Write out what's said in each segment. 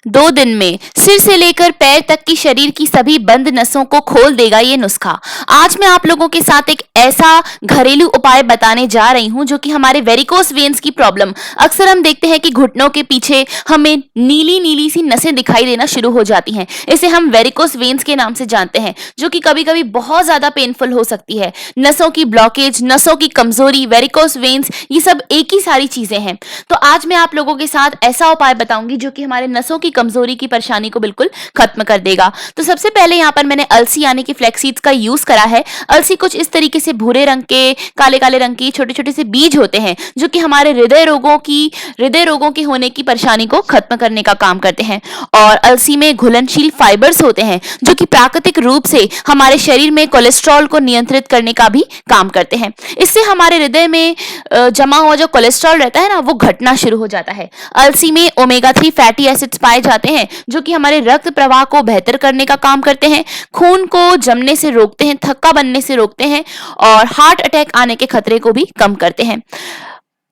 2 दिन में सिर से लेकर पैर तक की शरीर की सभी बंद नसों को खोल देगा ये नुस्खा। आज मैं आप लोगों के साथ एक ऐसा घरेलू उपाय बताने जा रही हूँ जो कि हमारे वेरिकोस वेन्स की प्रॉब्लम, अक्सर हम देखते हैं कि घुटनों के पीछे हमें नीली नीली सी नसें दिखाई देना शुरू हो जाती हैं। इसे हम वेरिकोस वेन्स के नाम से जानते हैं, जो कि कभी कभी बहुत ज्यादा पेनफुल हो सकती है। नसों की ब्लॉकेज, नसों की कमजोरी, वेरिकोस वेन्स, ये सब एक ही सारी चीजें हैं। तो आज मैं आप लोगों के साथ ऐसा उपाय बताऊंगी जो कि हमारे नसों की कमजोरी की परेशानी को बिल्कुल खत्म कर देगा। तो सबसे पहले यहाँ पर मैंने अलसी यानी कि फ्लैक्स सीड्स का यूज करा है। अलसी कुछ इस तरीके से भूरे रंग के, काले काले रंग के छोटे छोटे से बीज होते हैं जो कि हमारे हृदय रोगों के होने की परेशानी को खत्म करने का काम करते हैं। और अलसी में घुलनशील फाइबर्स होते हैं जो कि प्राकृतिक रूप से हमारे शरीर में कोलेस्ट्रॉल को नियंत्रित करने का भी काम करते हैं। इससे हमारे हृदय में जमा हुआ जो कोलेस्ट्रॉल रहता है ना, वो घटना शुरू हो जाता है। अलसी में ओमेगा 3 फैटी एसिड्स पाए जाते हैं जो कि हमारे रक्त प्रवाह को बेहतर करने का काम करते हैं, खून को जमने से रोकते हैं, थक्का बनने से रोकते हैं और हार्ट अटैक आने के खतरे को भी कम करते हैं।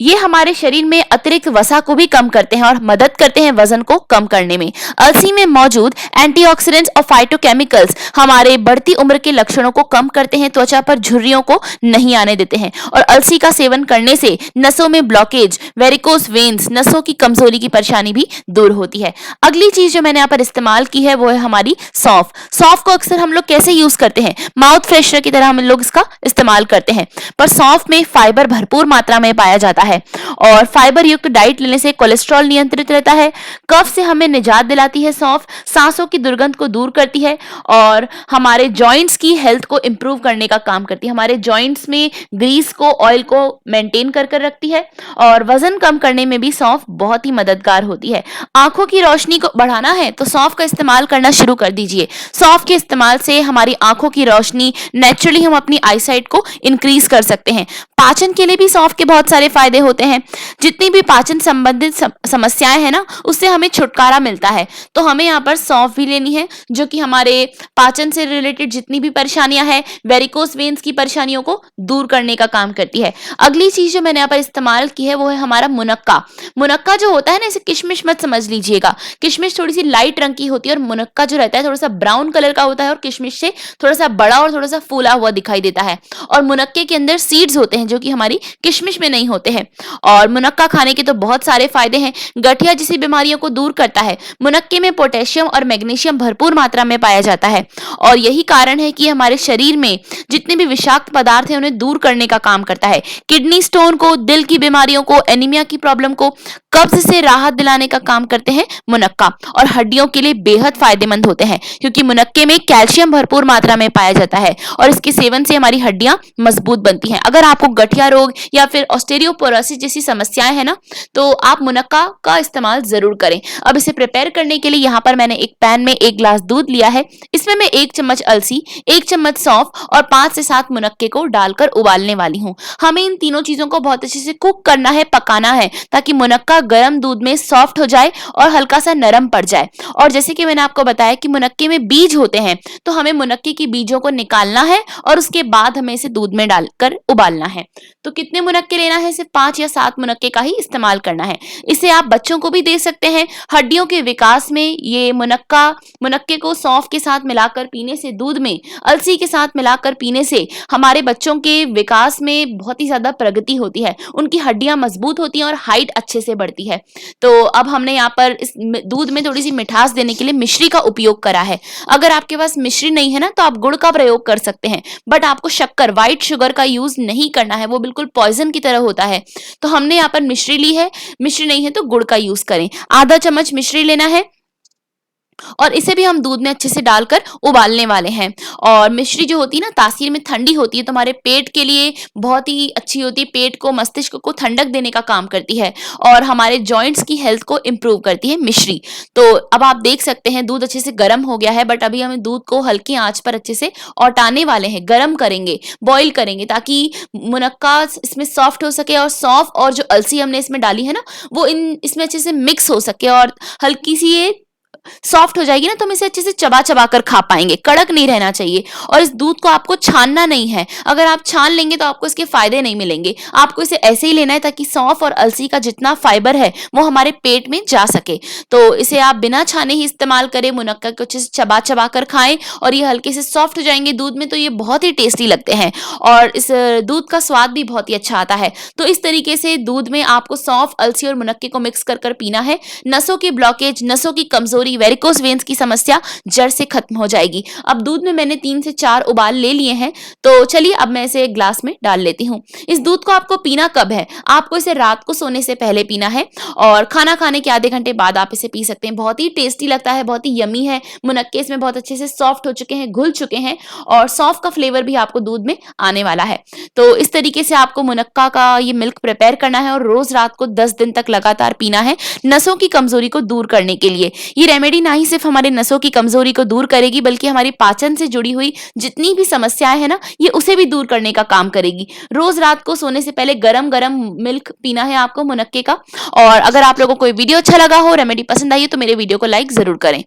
ये हमारे शरीर में अतिरिक्त वसा को भी कम करते हैं और मदद करते हैं वजन को कम करने में। अलसी में मौजूद एंटीऑक्सीडेंट्स और फाइटोकेमिकल्स हमारे बढ़ती उम्र के लक्षणों को कम करते हैं, त्वचा पर झुर्रियों को नहीं आने देते हैं। और अलसी का सेवन करने से नसों में ब्लॉकेज, वेरिकोस वेन्स, नसों की कमजोरी की परेशानी भी दूर होती है। अगली चीज जो मैंने यहाँ पर इस्तेमाल की है वो है हमारी सौंफ। सौंफ को अक्सर हम लोग कैसे यूज करते हैं, माउथ फ्रेशनर की तरह हम लोग इसका इस्तेमाल करते हैं, पर सौंफ में फाइबर भरपूर मात्रा में पाया जाता है और फाइबर युक्त डाइट लेने से कोलेस्ट्रॉल नियंत्रित रहता है, कफ से हमें निजात दिलाती है सौंफ, सांसों की दुर्गंध को दूर करती है और हमारे जॉइंट्स की हेल्थ को इंप्रूव करने का काम करती है। हमारे जॉइंट्स में ग्रीस को, ऑयल को मेंटेन कर रखती है और वजन कम करने में भी सौंफ बहुत ही मददगार होती है। आंखों की रोशनी को बढ़ाना है तो सौंफ का इस्तेमाल करना शुरू कर दीजिए। सौंफ के इस्तेमाल से हमारी आंखों की रोशनी, नेचुरली हम अपनी आईसाइट को इंक्रीज कर सकते हैं। पाचन के लिए भी सौंफ के बहुत सारे फायदे होते हैं। जितनी भी पाचन संबंधित समस्याएं हैं ना, उससे हमें छुटकारा मिलता है। तो हमें यहाँ पर सौंफ भी लेनी है जो कि हमारे पाचन से रिलेटेड जितनी भी परेशानियां हैं, वेरिकोस वेन्स की परेशानियों को दूर करने का काम करती है। अगली चीज जो मैंने यहाँ पर इस्तेमाल की है वो है हमारा मुनक्का। मुनक्का जो होता है ना, इसे किशमिश मत समझ लीजिएगा। किशमिश थोड़ी सी लाइट रंग की होती है और मुनक्का जो रहता है थोड़ा सा ब्राउन कलर का होता है और किशमिश से थोड़ा सा बड़ा और थोड़ा सा फूला हुआ दिखाई देता है। और मुनक्के के अंदर सीड्स होते हैं जो कि हमारी किशमिश में नहीं होते हैं। और मुनक्का खाने के तो बहुत सारे फायदे हैं। गठिया जैसी बीमारियों को दूर करता है। मुनक्के में पोटेशियम और मैग्नीशियम भरपूर मात्रा में पाया जाता है और यही कारण है कि हमारे शरीर में जितने भी विषाक्त पदार्थ हैं उन्हें दूर करने का काम करता है। किडनी स्टोन को, दिल की बीमारियों को, एनीमिया की प्रॉब्लम को, कब्ज से राहत दिलाने का काम करते हैं मुनक्का। और हड्डियों के लिए बेहद फायदेमंद होते हैं क्योंकि मुनक्के में कैल्शियम भरपूर मात्रा में पाया जाता है और इसके सेवन से हमारी हड्डियां मजबूत बनती हैं। अगर आपको गठिया रोग या फिर ऑस्टियोपोरोसिस जैसी समस्याएं हैं ना, तो आप मुनक्का का इस्तेमाल जरूर करें। अब इसे प्रिपेयर करने के लिए यहाँ पर मैंने एक पैन में 1 ग्लास दूध लिया है। इसमें मैं 1 चम्मच अलसी, 1 चम्मच सौंफ और 5 से 7 मुनक्के को डालकर उबालने वाली हूँ। हमें इन तीनों चीजों को बहुत अच्छे से कुक करना है, पकाना है, ताकि मुनक्का गर्म दूध में सॉफ्ट हो जाए और हल्का सा नरम पड़ जाए। और जैसे कि मैंने आपको बताया कि मुनक्के में बीज होते हैं, तो हमें मुनक्के की बीजों को निकालना है और उसके बाद हमें इसे दूध में डालकर उबालना है। तो कितने मुनक्के लेना है, सिर्फ 5 या 7 मुनक्के का ही इस्तेमाल करना है। इसे आप बच्चों को भी दे सकते हैं। हड्डियों के विकास में ये मुनक्के को सौंफ के साथ मिलाकर पीने से, दूध में अलसी के साथ मिलाकर पीने से हमारे बच्चों के विकास में बहुत ही ज्यादा प्रगति होती है। उनकी हड्डियां मजबूत होती हैं और हाइट अच्छे से बढ़ती है। तो अब हमने यहाँ पर इस दूध में थोड़ी सी मिठास देने के लिए मिश्री का उपयोग करा है। अगर आपके पास मिश्री नहीं है ना, तो आप गुड़ का प्रयोग कर सकते हैं, बट आपको शक्कर, व्हाइट शुगर का यूज नहीं करना है, वो बिल्कुल पॉइजन की तरह होता है। तो हमने यहाँ पर मिश्री ली है। मिश्री नहीं है तो गुड़ का यूज करें। आधा चम्मच मिश्री लेना है और इसे भी हम दूध में अच्छे से डालकर उबालने वाले हैं। और मिश्री जो होती है ना, तासीर में ठंडी होती है, तो हमारे पेट के लिए बहुत ही अच्छी होती है। पेट को, मस्तिष्क को ठंडक देने का काम करती है और हमारे जॉइंट्स की हेल्थ को इंप्रूव करती है मिश्री। तो अब आप देख सकते हैं दूध अच्छे से गर्म हो गया है, बट अभी हमें दूध को हल्की आंच पर अच्छे से औटाने वाले हैं, गर्म करेंगे, बॉईल करेंगे, ताकि मुनक्का इसमें सॉफ्ट हो सके और सौंफ और जो अलसी हमने इसमें डाली है ना, वो इसमें अच्छे से मिक्स हो सके और हल्की सी ये सॉफ्ट हो जाएगी ना, तो हम इसे अच्छे से चबा चबा कर खा पाएंगे, कड़क नहीं रहना चाहिए। और इस दूध को आपको छानना नहीं है, अगर आप छान लेंगे तो आपको इसके फायदे नहीं मिलेंगे। आपको इसे ऐसे ही लेना है ताकि सौंफ और अलसी का जितना फाइबर है वो हमारे पेट में जा सके। तो इसे आप बिना छाने ही इस्तेमाल करें, मुनक्का को अच्छे से चबा चबा कर खाएं और ये हल्के से सॉफ्ट हो जाएंगे दूध में, तो ये बहुत ही टेस्टी लगते हैं और इस दूध का स्वाद भी बहुत ही अच्छा आता है। तो इस तरीके से दूध में आपको सौंफ, अलसी और मुनक्के को मिक्स कर कर पीना है। नसों की ब्लॉकेज, नसों की कमजोरी, वेरिकोस वेन्स की समस्या जड़ से खत्म हो जाएगी। अब दूध में मैंने 3 से 4 उबाल ले लिए हैं, तो चलिए अब मैं इसे एक ग्लास में डाल लेती हूँ। इस दूध को आपको पीना कब है? आपको इसे रात को सोने से पहले पीना है और खाना खाने के आधे घंटे बाद आप इसे पी सकते हैं। बहुत ही टेस्टी लगता है, बहुत ही यमी है। मुनक्के इसमें बहुत अच्छे से सॉफ्ट हो चुके हैं, घुल चुके हैं और सौंफ का फ्लेवर भी आपको दूध में आने वाला है। तो इस तरीके से आपको मुनक्का का ये मिल्क प्रिपेयर करना है और रोज रात को 10 दिन तक लगातार पीना है, नसों की कमजोरी को दूर करने के लिए। ये रेमेडी ना ही सिर्फ हमारे नसों की कमजोरी को दूर करेगी, बल्कि हमारी पाचन से जुड़ी हुई जितनी भी समस्याएं हैं ना, ये उसे भी दूर करने का काम करेगी। रोज रात को सोने से पहले गरम गरम मिल्क पीना है आपको मुनक्के का। और अगर आप लोगों को ये वीडियो अच्छा लगा हो, रेमेडी पसंद आई हो, तो मेरे वीडियो को लाइक जरूर करें।